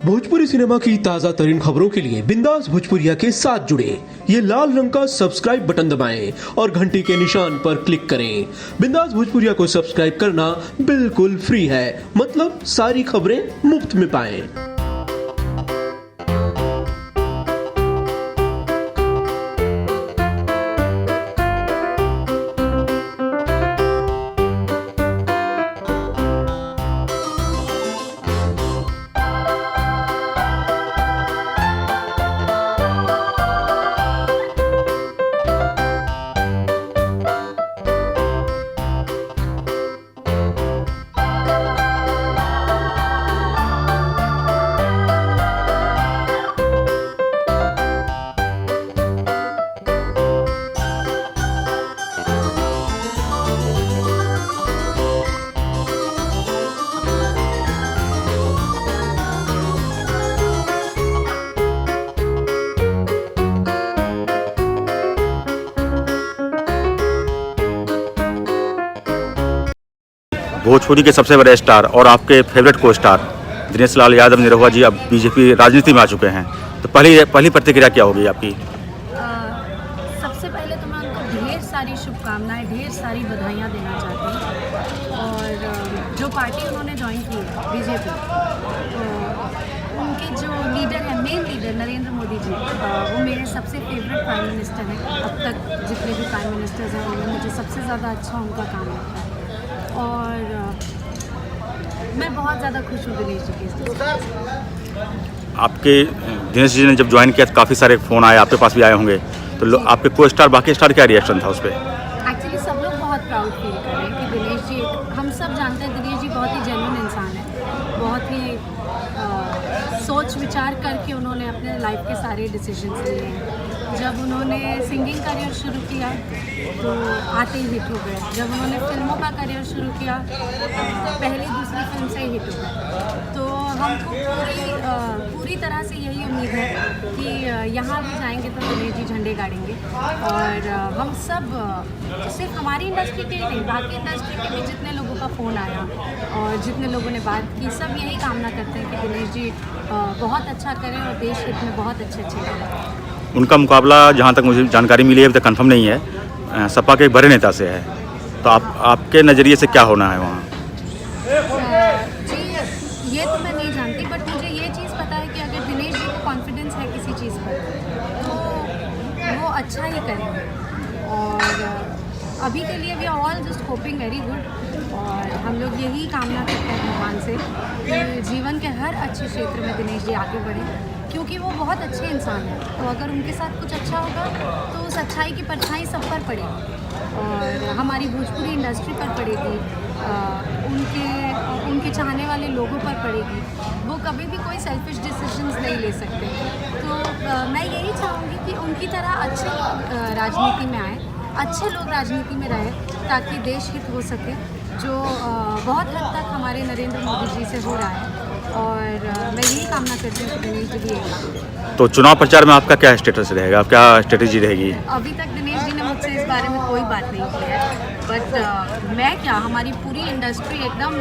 Bhojpuri cinema की ताजा तरीन खबरों के लिए बिंदास भोजपुरिया के साथ जुड़े ये लाल रंग का सब्सक्राइब बटन दबाएं और घंटी के निशान पर क्लिक करें। बिंदास भोजपुरिया को सब्सक्राइब करना बिल्कुल फ्री है, मतलब सारी खबरें मुफ्त में पाएं। भोजपुरी के सबसे बड़े स्टार और आपके फेवरेट को स्टार दिनेश लाल यादव निरहुआ जी अब बीजेपी राजनीति में आ चुके हैं, तो पहली प्रतिक्रिया क्या होगी आपकी? सबसे पहले तो मैं उनको ढेर सारी शुभकामनाएं, ढेर सारी बधाइयाँ देना चाहती हूँ। और जो पार्टी उन्होंने ज्वाइन की है बीजेपी, तो उनके जो लीडर हैं, मेन लीडर नरेंद्र मोदी जी, वो मेरे सबसे फेवरेट प्राइम मिनिस्टर हैं। अब तक जितने भी प्राइम मिनिस्टर्स हैं उनमें मुझे सबसे ज़्यादा अच्छा उनका काम लगता है और मैं बहुत ज़्यादा खुश हूँ दिनेश जी के। आपके दिनेश जी ने जब ज्वाइन किया तो काफ़ी सारे फ़ोन आए, आपके पास भी आए होंगे, तो आपके को स्टार बाकी स्टार क्या रिएक्शन था उस पर? एक्चुअली सब लोग बहुत प्राउड फील कर रहे हैं कि दिनेश जी, हम सब जानते हैं दिनेश जी बहुत ही जेन्युइन इंसान है, बहुत ही सोच विचार करके उन्होंने अपने लाइफ के सारे डिसीजंस लिए हैं। जब उन्होंने सिंगिंग करियर शुरू किया तो आते ही हिट हो गए। जब उन्होंने फिल्मों का करियर शुरू किया पहली दूसरी फिल्म से ही हिट हो गए। तो हमको पूरी तरह से यही उम्मीद है कि यहाँ भी जाएंगे तो दिनेश जी झंडे गाड़ेंगे। और हम सब सिर्फ हमारी इंडस्ट्री के ही नहीं, बाकी इंडस्ट्री के भी जितने लोगों का फ़ोन आया और जितने लोगों ने बात की, सब यही कामना करते हैं कि दिनेश जी बहुत अच्छा करें और देश हित में बहुत अच्छे करें। उनका मुकाबला जहाँ तक मुझे जानकारी मिली है अभी तक कंफर्म नहीं है, सपा के बड़े नेता से है, तो आपके नज़रिए से क्या होना है वहाँ? जी ये तो मैं नहीं जानती, बट मुझे ये चीज़ पता है कि अगर दिनेश जी को कॉन्फिडेंस है किसी चीज़ पर तो वो अच्छा ही करेंगे। और अभी के लिए we are all just hoping very good और हम लोग यही कामना करते हैं भगवान से कि जीवन के हर अच्छे क्षेत्र में दिनेश जी आगे बढ़ें, क्योंकि वो बहुत अच्छे इंसान हैं। तो अगर उनके साथ कुछ अच्छा होगा तो उस अच्छाई की परछाई सब पर पड़ेगी और हमारी भोजपुरी इंडस्ट्री पर पड़ेगी, उनके चाहने वाले लोगों पर पड़ेगी। वो कभी भी कोई सेल्फिश डिसीजंस नहीं ले सकते। तो मैं यही चाहूँगी कि उनकी तरह अच्छे लोग राजनीति में आए, अच्छे लोग राजनीति में रहे, ताकि देश हित हो सके, जो बहुत हद तक हमारे नरेंद्र मोदी जी से हो रहा है। और मैं यही कामना करती हूँ कि दिनेश जी भी आएगा। तो चुनाव प्रचार में आपका क्या स्टेटस रहेगा, क्या स्ट्रेटेजी रहेगी? अभी तक दिनेश जी ने मुझसे इस बारे में कोई बात नहीं की है, बट मैं क्या, हमारी पूरी इंडस्ट्री एकदम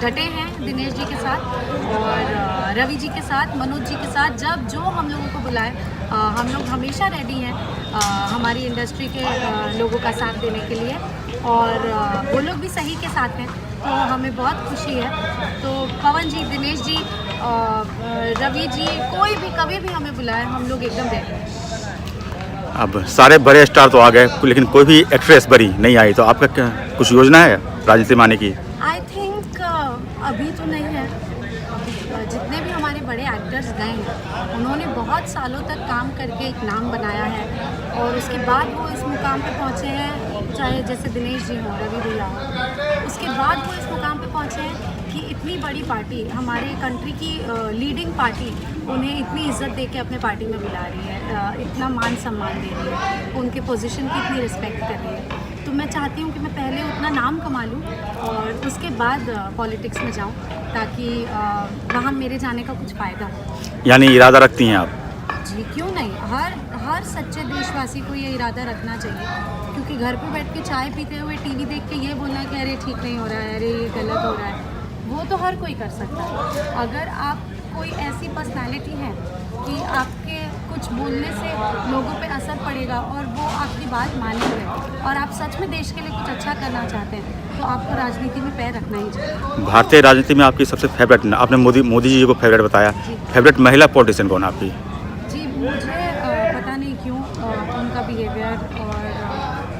डटे हैं दिनेश जी के साथ और रवि जी के साथ, मनोज जी के साथ। जब जो हम लोगों को बुलाए हम लोग हमेशा रेडी हैं हमारी इंडस्ट्री के लोगों का साथ देने के लिए और वो लोग भी सही के साथ हैं, तो हमें बहुत खुशी है। तो पवन जी, दिनेश जी, रवि जी, कोई भी कभी भी हमें बुलाए हम लोग एकदम रेडी हैं। अब सारे बड़े स्टार तो आ गए, लेकिन कोई भी एक्ट्रेस बड़ी नहीं आई, तो आपका क्या कुछ योजना है राजनीति में आने की? आई थिंक अभी तो नहीं है। जितने भी हमारे बड़े एक्टर्स गए हैं उन्होंने बहुत सालों तक काम करके एक नाम बनाया है और उसके बाद वो इस मुकाम पे पहुँचे हैं, चाहे जैसे दिनेश जी हों, रवि भैया हों, उसके बाद वो इस मुकाम पे पहुँचे हैं कि इतनी बड़ी पार्टी, हमारे कंट्री की लीडिंग पार्टी उन्हें इतनी इज्जत दे के अपने पार्टी में बुला रही है, इतना मान सम्मान दे रही है, उनके पोजीशन की इतनी रिस्पेक्ट कर रही है। तो मैं चाहती हूँ कि मैं पहले उतना नाम कमा लूँ और उसके बाद पॉलिटिक्स में जाऊँ, ताकि वहाँ मेरे जाने का कुछ फ़ायदा हो। यानी इरादा रखती हैं आप? जी क्यों नहीं, हर सच्चे देशवासी को ये इरादा रखना चाहिए क्योंकि घर पे बैठ के चाय पीते हुए टीवी देख के ये बोलना कि अरे ठीक नहीं हो रहा है, अरे ये गलत हो रहा है, वो तो हर कोई कर सकता है। अगर आप कोई ऐसी पर्सनालिटी है कि आपके कुछ बोलने से लोगों पे असर पड़ेगा और वो आपकी बात मानेंगे और आप सच में देश के लिए कुछ अच्छा करना चाहते हैं, तो आपको राजनीति में पैर रखना ही चाहिए। भारतीय राजनीति में आपकी सबसे फेवरेट, आपने मोदी जी को फेवरेट बताया, फेवरेट महिला पॉलिटिशियन कौन है आपकी? जी, मुझे पता नहीं क्यों उनका बिहेवियर और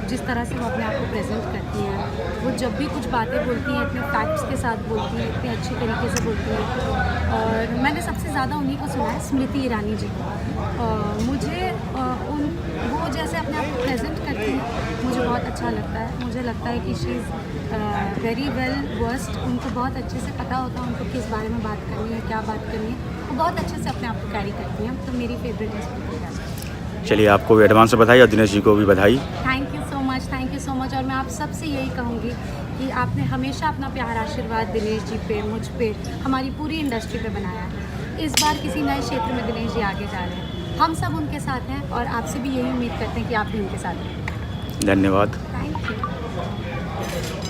जिस तरह से वो अपने आप को प्रेजेंट करती हैं, वो जब भी कुछ बातें बोलती हैं इतने फैक्ट्स के साथ बोलती हैं, इतने अच्छी तरीके से बोलती हैं। और मैंने सबसे ज़्यादा उन्हीं को सुना है, स्मृति ईरानी जी को। मुझे वो जैसे अपने आप को प्रेजेंट करती हैं मुझे बहुत अच्छा लगता है। मुझे लगता है कि she is very well versed, उनको बहुत अच्छे से पता होता है उनको किस बारे में बात करनी है, क्या बात करनी है। वो बहुत अच्छे से अपने आप को कैरी करती हैं, तो मेरी फेवरेट है स्मृति ईरानी। चलिए, आपको भी एडवांस में बधाई और दिनेश जी को भी बधाई। Thank you so much. और मैं आप सबसे यही कहूँगी कि आपने हमेशा अपना प्यार आशीर्वाद दिनेश जी पे, मुझ पे, हमारी पूरी इंडस्ट्री पे बनाया है। इस बार किसी नए क्षेत्र में दिनेश जी आगे जा रहे हैं, हम सब उनके साथ हैं और आपसे भी यही उम्मीद करते हैं कि आप भी उनके साथ हैं। धन्यवाद। Thank you.